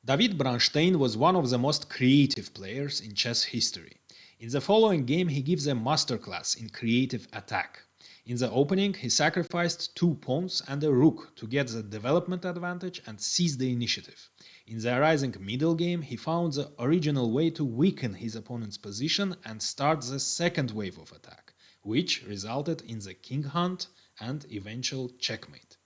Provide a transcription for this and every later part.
David Bronstein was one of the most creative players in chess history. In the following game, he gives a masterclass in creative attack. In the opening, he sacrificed two pawns and a rook to get the development advantage and seize the initiative. In the arising middle game, he found the original way to weaken his opponent's position and start the second wave of attack, which resulted in the king hunt and eventual checkmate.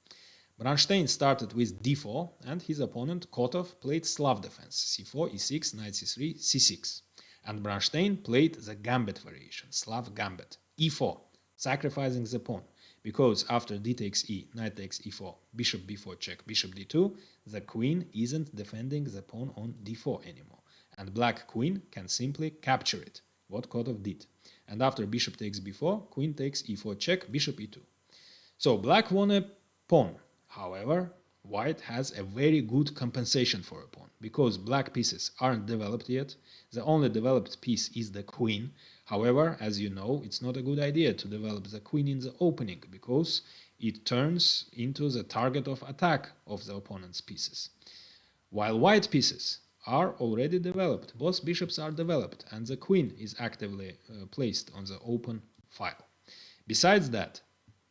Bronstein started with d4 and his opponent Kotov played Slav defense c4, e6, knight c3, c6. And Bronstein played the gambit variation, Slav gambit, e4, sacrificing the pawn, because after d takes e, knight takes e4, bishop b4 check, bishop d2, the queen isn't defending the pawn on d4 anymore, and black queen can simply capture it, what Kotov did. And after bishop takes b4, queen takes e4 check, bishop e2. So black won a pawn. However, white has a very good compensation for a pawn, because black pieces aren't developed yet. The only developed piece is the queen. However, as you know, it's not a good idea to develop the queen in the opening, because it turns into the target of attack of the opponent's pieces. While white pieces are already developed, both bishops are developed, and the queen is actively placed on the open file. Besides that,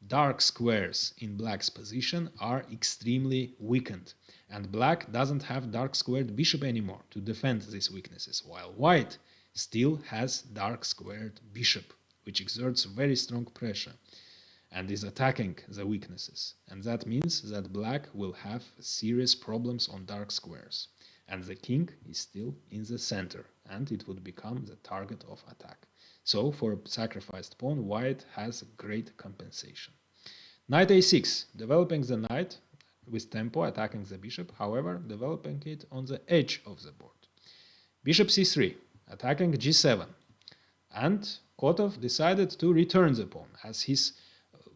dark squares in black's position are extremely weakened, and black doesn't have dark squared bishop anymore to defend these weaknesses, while white still has dark squared bishop, which exerts very strong pressure and is attacking the weaknesses. And that means that black will have serious problems on dark squares, and the king is still in the center, and it would become the target of attack. So for a sacrificed pawn, white has great compensation. Knight a6, developing the knight with tempo, attacking the bishop, however, developing it on the edge of the board. Bishop c3, attacking g7, and Kotov decided to return the pawn. As his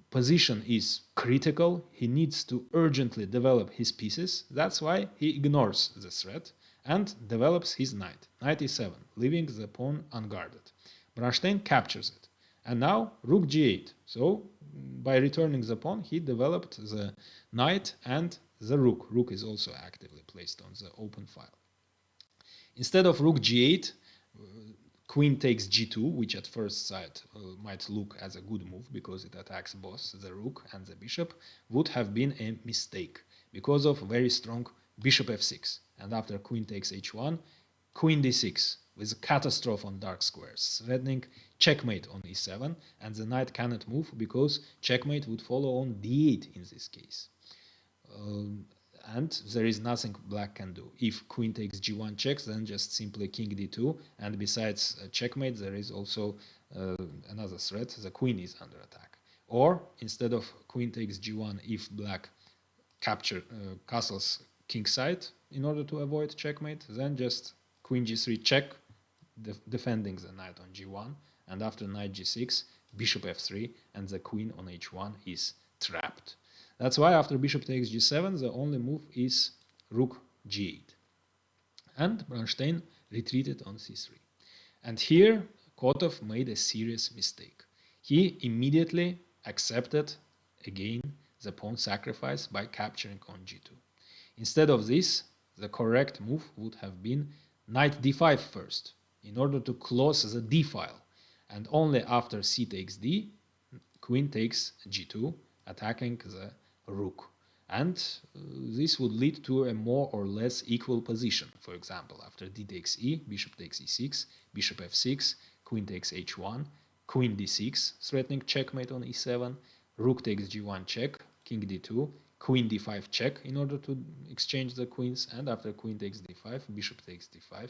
position is critical, he needs to urgently develop his pieces, that's why he ignores the threat and develops his knight, knight e7, leaving the pawn unguarded. Bronstein captures it. And now rook g8. So by returning the pawn, he developed the knight and the rook. Rook is also actively placed on the open file. Instead of rook g8, queen takes g2, which at first sight might look as a good move because it attacks both the rook and the bishop, would have been a mistake because of very strong bishop f6. And after queen takes h1, queen d6 with a catastrophe on dark squares, threatening checkmate on e7, and the knight cannot move because checkmate would follow on d8 in this case. And there is nothing black can do. If queen takes g1 checks, then just simply king d2, and besides checkmate, there is also another threat, the queen is under attack. Or instead of queen takes g1, if black castles king side in order to avoid checkmate, then just queen g3 check, defending the knight on g1, and after knight g6, bishop f3, and the queen on h1 is trapped. That's why after bishop takes g7, the only move is rook g8. And Bronstein retreated on c3. And here, Kotov made a serious mistake. He immediately accepted again the pawn sacrifice by capturing on g2. Instead of this, the correct move would have been knight d5 first, in order to close the d file, and only after c takes d, queen takes g2, attacking the rook. And this would lead to a more or less equal position. For example, after d takes e, bishop takes e6, bishop f6, queen takes h1, queen d6, threatening checkmate on e7, rook takes g1 check, king d2, queen d5 check in order to exchange the queens, and after queen takes d5, bishop takes d5,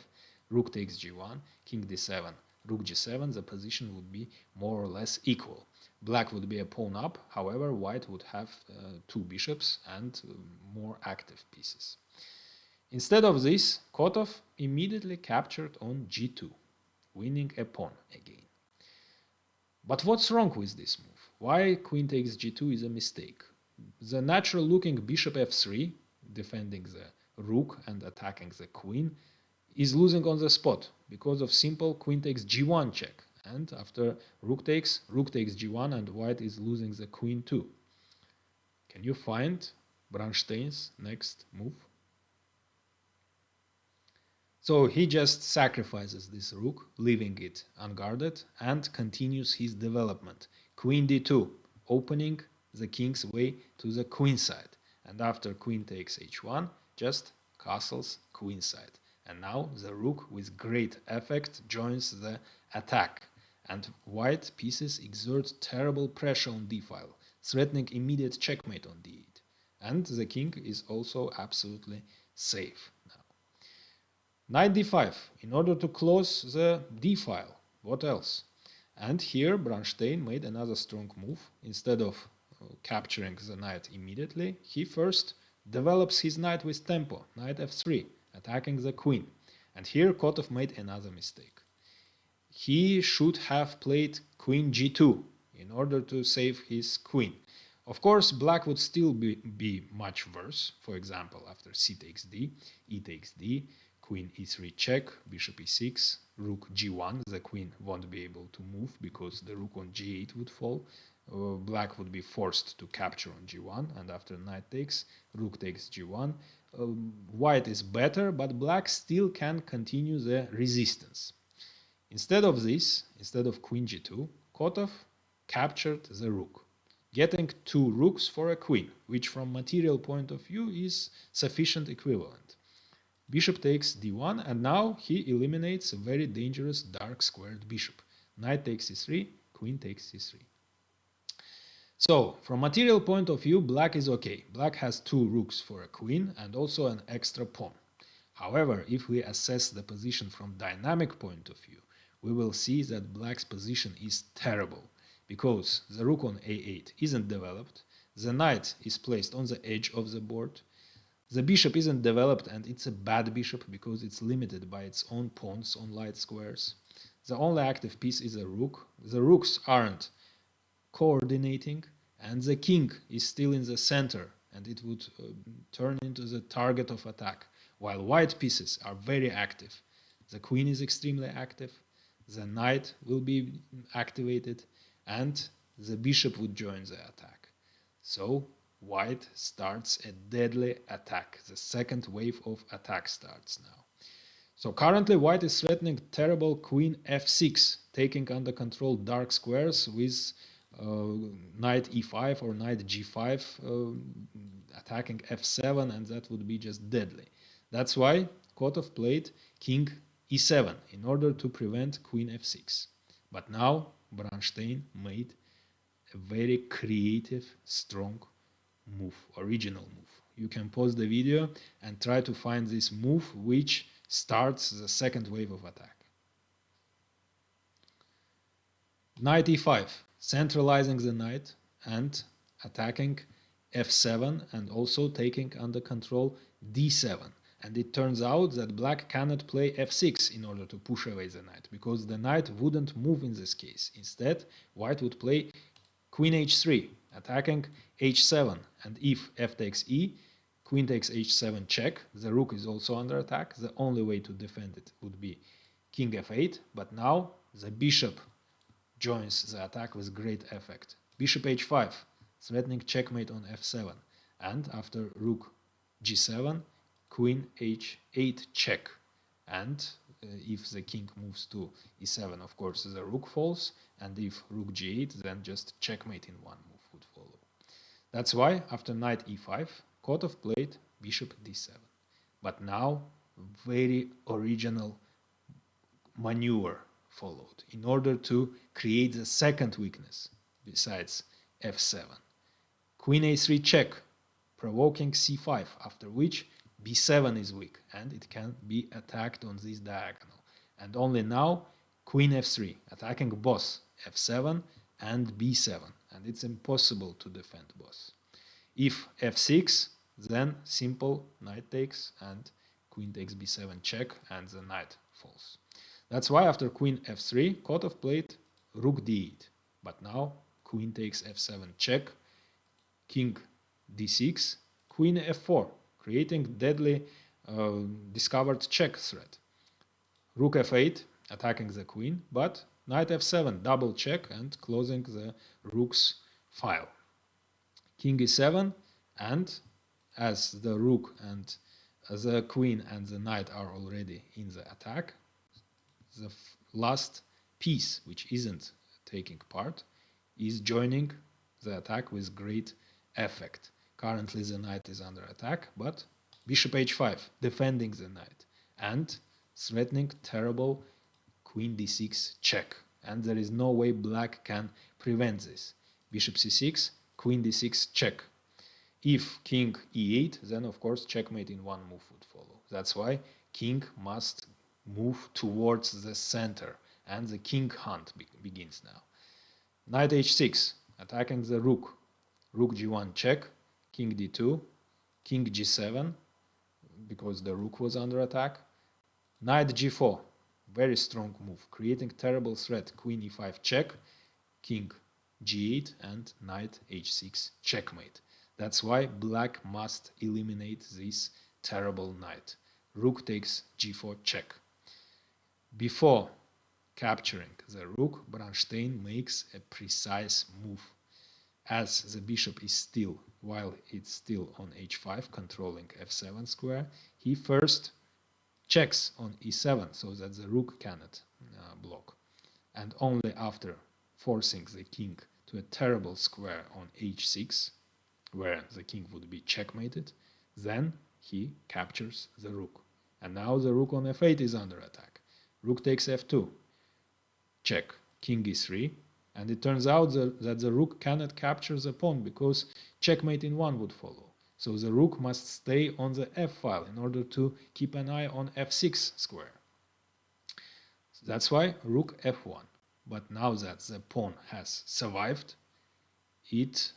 rook takes g1, king d7, rook g7, the position would be more or less equal. Black would be a pawn up, however, white would have two bishops and more active pieces. Instead of this, Kotov immediately captured on g2, winning a pawn again. But what's wrong with this move? Why queen takes g2 is a mistake? The natural looking bishop f3, defending the rook and attacking the queen, is losing on the spot because of simple queen takes g1 check. And after rook takes g1, and white is losing the queen too. Can you find Bronstein's next move? So he just sacrifices this rook, leaving it unguarded, and continues his development. Queen d2, opening the king's way to the queen side. And after queen takes h1, just castles queen side. And now the rook with great effect joins the attack. And white pieces exert terrible pressure on d-file, threatening immediate checkmate on d8. And the king is also absolutely safe now. Knight d5, in order to close the d-file. What else? And here Bronstein made another strong move. Instead of capturing the knight immediately, he first develops his knight with tempo, knight f3, attacking the queen. And here Kotov made another mistake. He should have played queen g2 in order to save his queen. Of course, black would still be much worse. For example, after c takes d, e takes d, queen e3 check, bishop e6, rook g1. The queen won't be able to move because the rook on g8 would fall. Black would be forced to capture on g1, and after knight takes, rook takes g1. White is better, but black still can continue the resistance. Instead of this, instead of queen g2, Kotov captured the rook, getting two rooks for a queen, which from material point of view is sufficient equivalent. Bishop takes d1, and now he eliminates a very dangerous dark squared bishop. Knight takes c3, queen takes c3. So, from material point of view, black is okay. Black has two rooks for a queen and also an extra pawn. However, if we assess the position from dynamic point of view, we will see that black's position is terrible, because the rook on a8 isn't developed, the knight is placed on the edge of the board, the bishop isn't developed and it's a bad bishop because it's limited by its own pawns on light squares. The only active piece is a rook, the rooks aren't coordinating, and the king is still in the center and it would turn into the target of attack, while white pieces are very active. The queen is extremely active, the knight will be activated, and the bishop would join the attack. So white starts a deadly attack. The second wave of attack starts now. So currently white is threatening terrible queen f6, taking under control dark squares with knight e5 or knight g5 attacking f7, and that would be just deadly. That's why Kotov played king e7 in order to prevent queen f6. But now Bronstein made a very creative, strong move, original move. You can pause the video and try to find this move which starts the second wave of attack. Knight e5, centralizing the knight and attacking f7 and also taking under control d7. And it turns out that black cannot play f6 in order to push away the knight, because the knight wouldn't move in this case. Instead, white would play queen h3, attacking h7, and if f takes e, queen takes h7 check, the rook is also under attack. The only way to defend it would be king f8, but now the bishop joins the attack with great effect. Bishop h5, threatening checkmate on f7, and after rook g7, queen h8 check, and if the king moves to e7, of course the rook falls, and if rook g8, then just checkmate in one move would follow. That's why after knight e5, Kotov played bishop d7. But now very original maneuver followed in order to create the second weakness besides f7. Queen a3 check, provoking c5, after which b7 is weak and it can be attacked on this diagonal. And only now queen f3, attacking both f7 and b7, and it's impossible to defend both. If f6, then simple knight takes and queen takes b7 check and the knight falls. That's why after queen f3, Kotov played rook d8. But now queen takes f7 check, king d6, queen f4, creating deadly discovered check threat. Rook f8, attacking the queen, but knight f7, double check and closing the rook's file. King e7, and as the rook and The queen and the knight are already in the attack. The last piece, which isn't taking part, is joining the attack with great effect. Currently the knight is under attack, but bishop h5, defending the knight and threatening terrible queen d6 check. And there is no way black can prevent this. Bishop c6, queen d6 check. If king e8, then of course checkmate in one move would follow. That's why king must move towards the center, and the king hunt begins now. Knight h6, attacking the rook. Rook g1 check, king d2, king g7, because the rook was under attack. Knight g4, very strong move, creating terrible threat. Queen e5 check, king g8, and knight h6 checkmate. That's why black must eliminate this terrible knight. Rook takes g4 check. Before capturing the rook, Bronstein makes a precise move. As the bishop is still, while it's still on h5, controlling f7 square, he first checks on e7 so that the rook cannot block. And only after forcing the king to a terrible square on h6, where the king would be checkmated, then he captures the rook. And now the rook on f8 is under attack. Rook takes f2, check, king e3, and it turns out that the rook cannot capture the pawn because checkmate in one would follow. So the rook must stay on the f file in order to keep an eye on f6 square. That's why rook f1. But now that the pawn has survived, it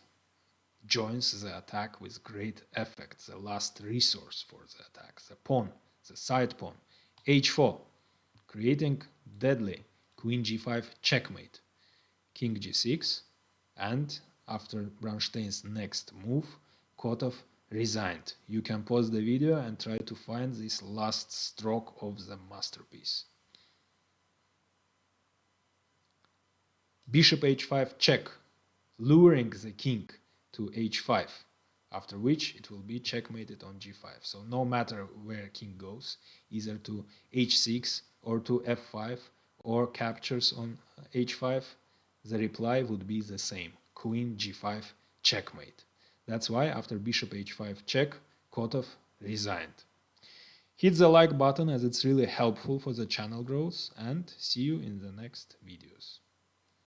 joins the attack with great effect, the last resource for the attack, the pawn, the side pawn, h4, creating deadly queen g5 checkmate, king g6, and after Bronstein's next move, Kotov resigned. You can pause the video and try to find this last stroke of the masterpiece. Bishop h5 check, luring the king to h5, after which it will be checkmated on g5. So no matter where king goes, either to h6 or to f5 or captures on h5, the reply would be the same, queen g5 checkmate. That's why after bishop h5 check, Kotov resigned. Hit the like button as it's really helpful for the channel growth, and see you in the next videos.